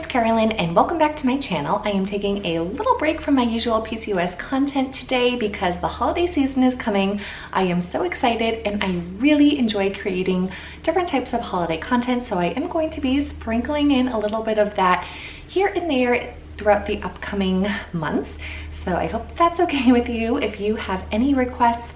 Carolyn and welcome back to my channel. I am taking a little break from my usual PCOS content today because the holiday season is coming. I am so excited and I really enjoy creating different types of holiday content, so I am going to be sprinkling in a little bit of that here and there throughout the upcoming months. So I hope that's okay with you. If you have any requests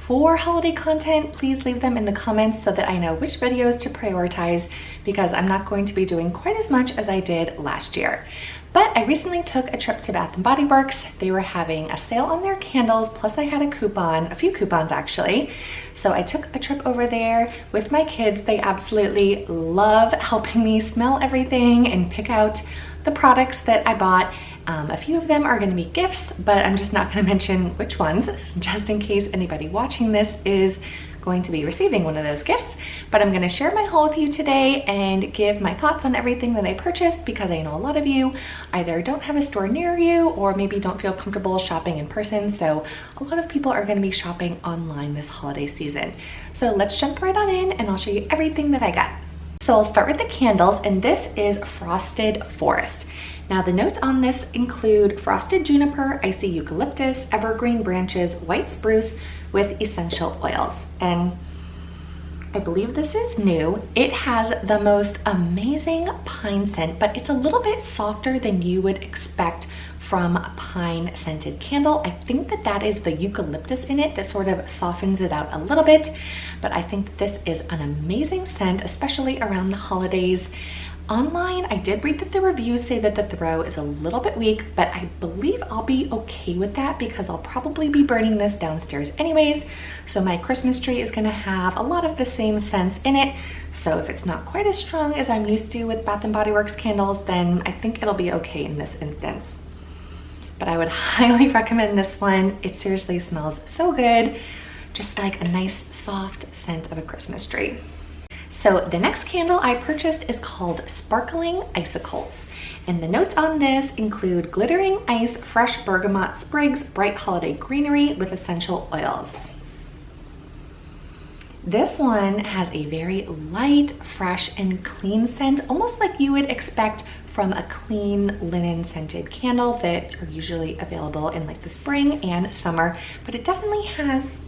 for holiday content, please leave them in the comments so that I know which videos to prioritize, because I'm not going to be doing quite as much as I did last year. But I recently took a trip to Bath & Body Works. They were having a sale on their candles, plus I had a coupon, a few coupons actually. So I took a trip over there with my kids. They absolutely love helping me smell everything and pick out the products that I bought. A few of them are going to be gifts, but I'm just not going to mention which ones, just in case anybody watching this is going to be receiving one of those gifts. But I'm going to share my haul with you today and give my thoughts on everything that I purchased, because I know a lot of you either don't have a store near you or maybe don't feel comfortable shopping in person. So a lot of people are going to be shopping online this holiday season. So let's jump right on in and I'll show you everything that I got. So I'll start with the candles, and this is Frosted Forest. Now the notes on this include frosted juniper, icy eucalyptus, evergreen branches, white spruce with essential oils. And I believe this is new. It has the most amazing pine scent, but it's a little bit softer than you would expect from a pine scented candle. I think that that is the eucalyptus in it that sort of softens it out a little bit, but I think this is an amazing scent, especially around the holidays. Online, I did read that the reviews say that the throw is a little bit weak, but I believe I'll be okay with that because I'll probably be burning this downstairs anyways. So my Christmas tree is gonna have a lot of the same scents in it. So if it's not quite as strong as I'm used to with Bath & Body Works candles, then I think it'll be okay in this instance. But I would highly recommend this one. It seriously smells so good. Just like a nice soft scent of a Christmas tree. So the next candle I purchased is called Sparkling Icicles. And the notes on this include glittering ice, fresh bergamot sprigs, bright holiday greenery with essential oils. This one has a very light, fresh, and clean scent, almost like you would expect from a clean linen scented candle that are usually available in like the spring and summer, but it definitely has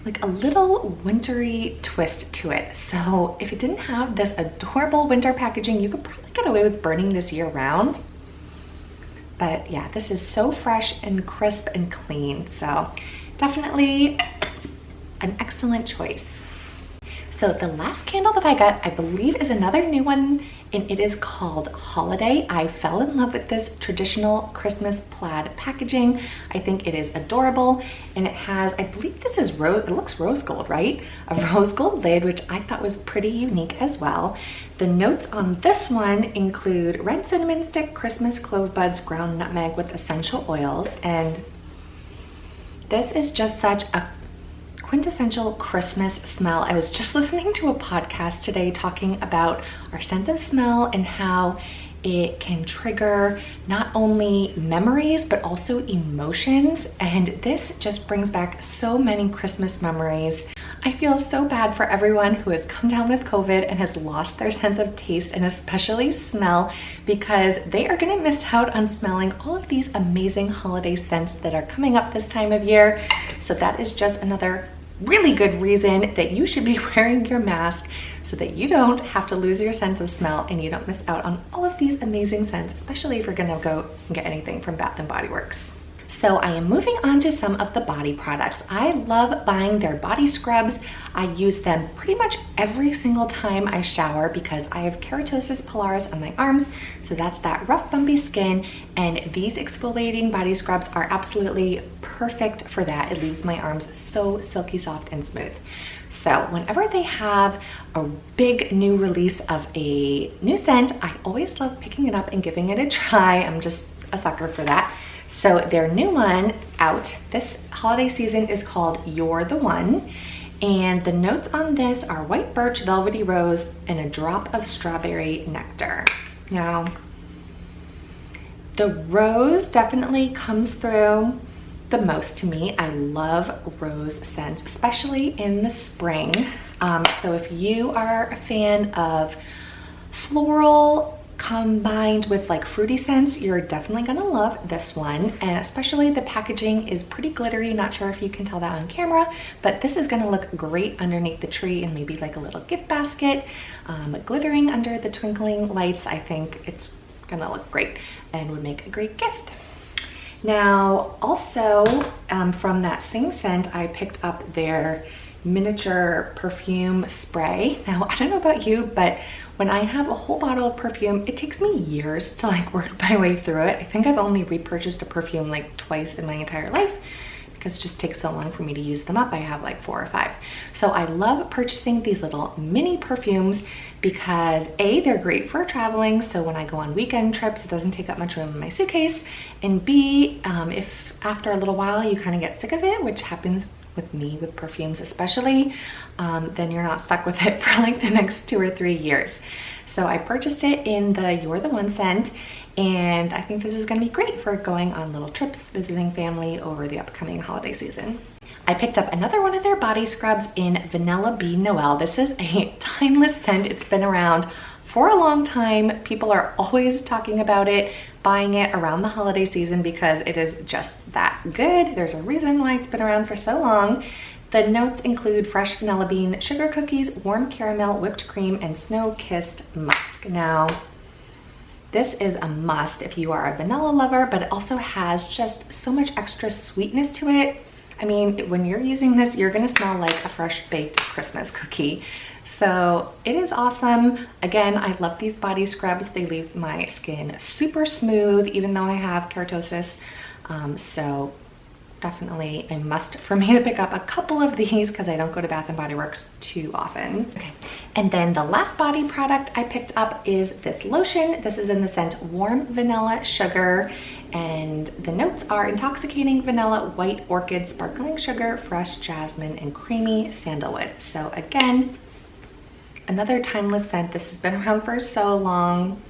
like a little wintry twist to it. So if it didn't have this adorable winter packaging, you could probably get away with burning this year round. But yeah, this is so fresh and crisp and clean. So definitely an excellent choice. So the last candle that I got, I believe, is another new one, and it is called Holdiay. I fell in love with this traditional Christmas plaid packaging. I think it is adorable, and it has, I believe this is rose, it looks rose gold, right? A rose gold lid, which I thought was pretty unique as well. The notes on this one include red cinnamon stick, Christmas clove buds, ground nutmeg with essential oils, and this is just such a quintessential Christmas smell. I was just listening to a podcast today talking about our sense of smell and how it can trigger not only memories but also emotions, and this just brings back so many Christmas memories. I feel so bad for everyone who has come down with COVID and has lost their sense of taste and especially smell, because they are going to miss out on smelling all of these amazing holiday scents that are coming up this time of year. So that is just another really good reason that you should be wearing your mask so that you don't have to lose your sense of smell and you don't miss out on all of these amazing scents, especially if you're gonna go and get anything from Bath & Body Works. So I am moving on to some of the body products. I love buying their body scrubs. I use them pretty much every single time I shower because I have keratosis pilaris on my arms. So that's that rough, bumpy skin. And these exfoliating body scrubs are absolutely perfect for that. It leaves my arms so silky soft and smooth. So whenever they have a big new release of a new scent, I always love picking it up and giving it a try. I'm just a sucker for that. So their new one out this holiday season is called You're the One. And the notes on this are white birch, velvety rose, and a drop of strawberry nectar. Now, the rose definitely comes through the most to me. I love rose scents, especially in the spring. So if you are a fan of floral combined with like fruity scents, you're definitely gonna love this one. And especially the packaging is pretty glittery. Not sure if you can tell that on camera, but this is gonna look great underneath the tree and maybe like a little gift basket, glittering under the twinkling lights. I think it's gonna look great and would make a great gift. Now, also from that same scent, I picked up their miniature perfume spray. Now, I don't know about you, but when I have a whole bottle of perfume, it takes me years to like work my way through it. I think I've only repurchased a perfume like twice in my entire life because it just takes so long for me to use them up. I have like 4 or 5. So I love purchasing these little mini perfumes because A, they're great for traveling. So when I go on weekend trips, it doesn't take up much room in my suitcase. And B, if after a little while you kind of get sick of it, which happens with me with perfumes especially, then you're not stuck with it for like the next 2 or 3 years. So I purchased it in the You're the One scent, and I think this is gonna be great for going on little trips, visiting family over the upcoming holiday season. I picked up another one of their body scrubs in Vanilla Bean Noel. This is a timeless scent. It's been around for a long time. People are always talking about it, buying it around the holiday season because it is just that good. There's a reason why it's been around for so long. The notes include fresh vanilla bean, sugar cookies, warm caramel, whipped cream, and snow-kissed musk. Now, this is a must if you are a vanilla lover, but it also has just so much extra sweetness to it. I mean, when you're using this, you're gonna smell like a fresh baked Christmas cookie. So it is awesome. Again, I love these body scrubs. They leave my skin super smooth, even though I have keratosis. So definitely a must for me to pick up a couple of these because I don't go to Bath & Body Works too often. Okay. And then the last body product I picked up is this lotion. This is in the scent Warm Vanilla Sugar. And the notes are intoxicating vanilla, white orchid, sparkling sugar, fresh jasmine, and creamy sandalwood. So again, another timeless scent. This has been around for so long.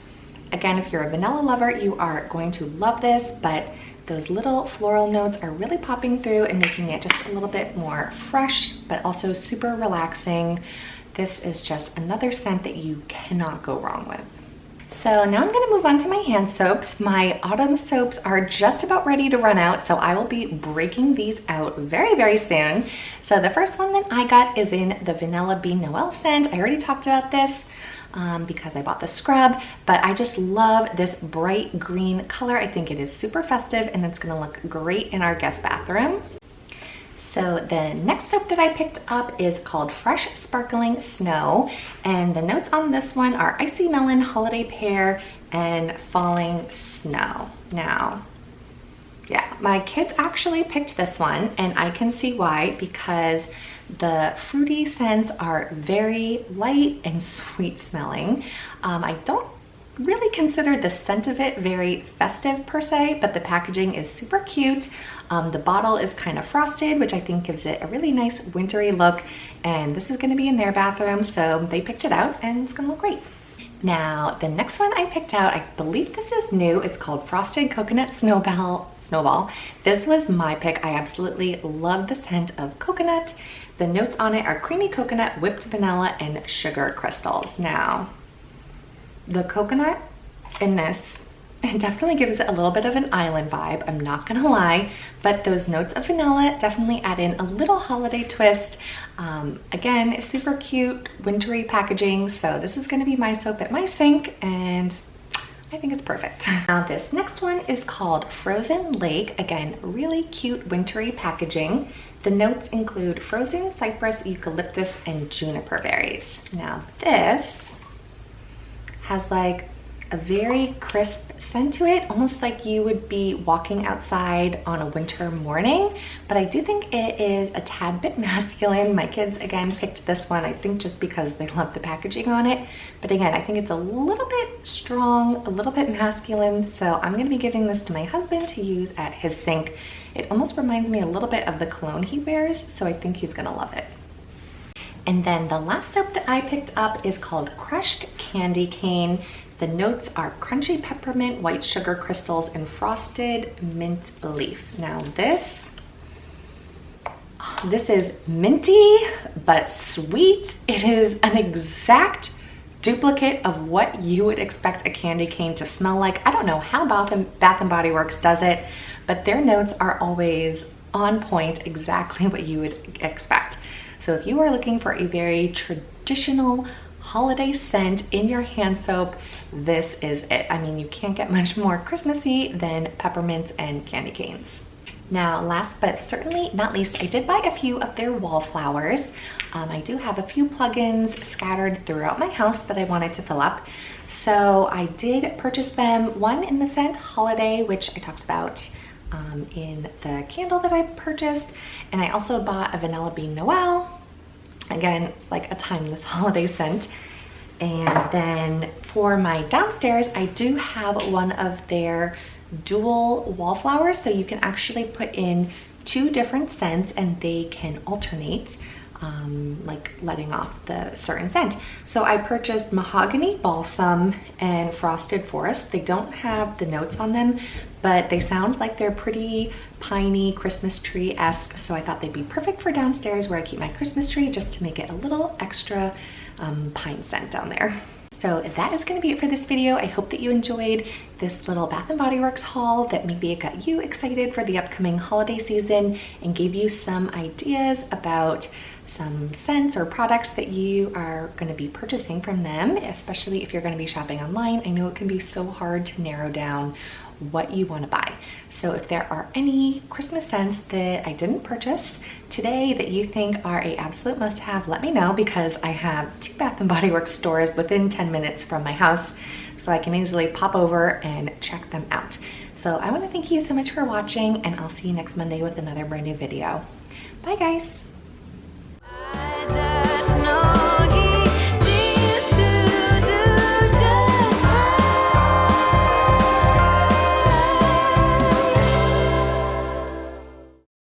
Again, if you're a vanilla lover, you are going to love this, but those little floral notes are really popping through and making it just a little bit more fresh, but also super relaxing. This is just another scent that you cannot go wrong with. So now I'm gonna move on to my hand soaps. My autumn soaps are just about ready to run out, so I will be breaking these out very, very soon. So the first one that I got is in the Vanilla Bean Noel scent. I already talked about this because I bought the scrub, but I just love this bright green color. I think it is super festive and it's gonna look great in our guest bathroom. So the next soap that I picked up is called Fresh Sparkling Snow, and the notes on this one are Icy Melon, Holiday Pear, and Falling Snow. Now, yeah, my kids actually picked this one, and I can see why, because the fruity scents are very light and sweet smelling. I don't really consider the scent of it very festive per se, but the packaging is super cute. The bottle is kind of frosted, which I think gives it a really nice wintry look, and this is going to be in their bathroom, so they picked it out and it's going to look great. Now, the next one I picked out, I believe this is new. It's called Frosted Coconut Snowball. This was my pick. I absolutely love the scent of coconut. The notes on it are creamy coconut, whipped vanilla, and sugar crystals. Now, the coconut in this, it definitely gives it a little bit of an island vibe, I'm not gonna lie, but those notes of vanilla definitely add in a little holiday twist. Again, super cute, wintry packaging, so this is gonna be my soap at my sink, and I think it's perfect. Now this next one is called Frozen Lake. Again, really cute wintry packaging. The notes include frozen cypress, eucalyptus, and juniper berries. Now this has like a very crisp scent to it, almost like you would be walking outside on a winter morning, but I do think it is a tad bit masculine. My kids, again, picked this one, I think just because they love the packaging on it, but again, I think it's a little bit strong, a little bit masculine, so I'm gonna be giving this to my husband to use at his sink. It almost reminds me a little bit of the cologne he wears, so I think he's gonna love it. And then the last soap that I picked up is called Crushed Candy Cane. The notes are crunchy peppermint, white sugar crystals, and frosted mint leaf. Now this is minty but sweet. It is an exact duplicate of what you would expect a candy cane to smell like. I don't know how Bath & Body Works does it, but their notes are always on point, exactly what you would expect. So if you are looking for a very traditional holiday scent in your hand soap, this is it. I mean, you can't get much more Christmassy than peppermints and candy canes. Now, last but certainly not least, I did buy a few of their wallflowers. I do have a few plugins scattered throughout my house that I wanted to fill up. So I did purchase them, one in the scent Holdiay, which I talked about in the candle that I purchased. And I also bought a Vanilla Bean Noel. Again, it's like a timeless holiday scent. And then for my downstairs, I do have one of their dual wallflowers, so you can actually put in 2 different scents and they can alternate, like letting off the certain scent. So I purchased Mahogany Balsam and Frosted Forest. They don't have the notes on them, but they sound like they're pretty piney, Christmas tree-esque, so I thought they'd be perfect for downstairs where I keep my Christmas tree, just to make it a little extra pine scent down there. So that is going to be it for this video. I hope that you enjoyed this little Bath & Body Works haul, that maybe it got you excited for the upcoming holiday season and gave you some ideas about some scents or products that you are going to be purchasing from them, especially if you're going to be shopping online. I know it can be so hard to narrow down what you want to buy. So if there are any Christmas scents that I didn't purchase today that you think are a absolute must-have, let me know, because I have 2 Bath & Body Works stores within 10 minutes from my house, so I can easily pop over and check them out. So I want to thank you so much for watching, and I'll see you next Monday with another brand new video. Bye guys.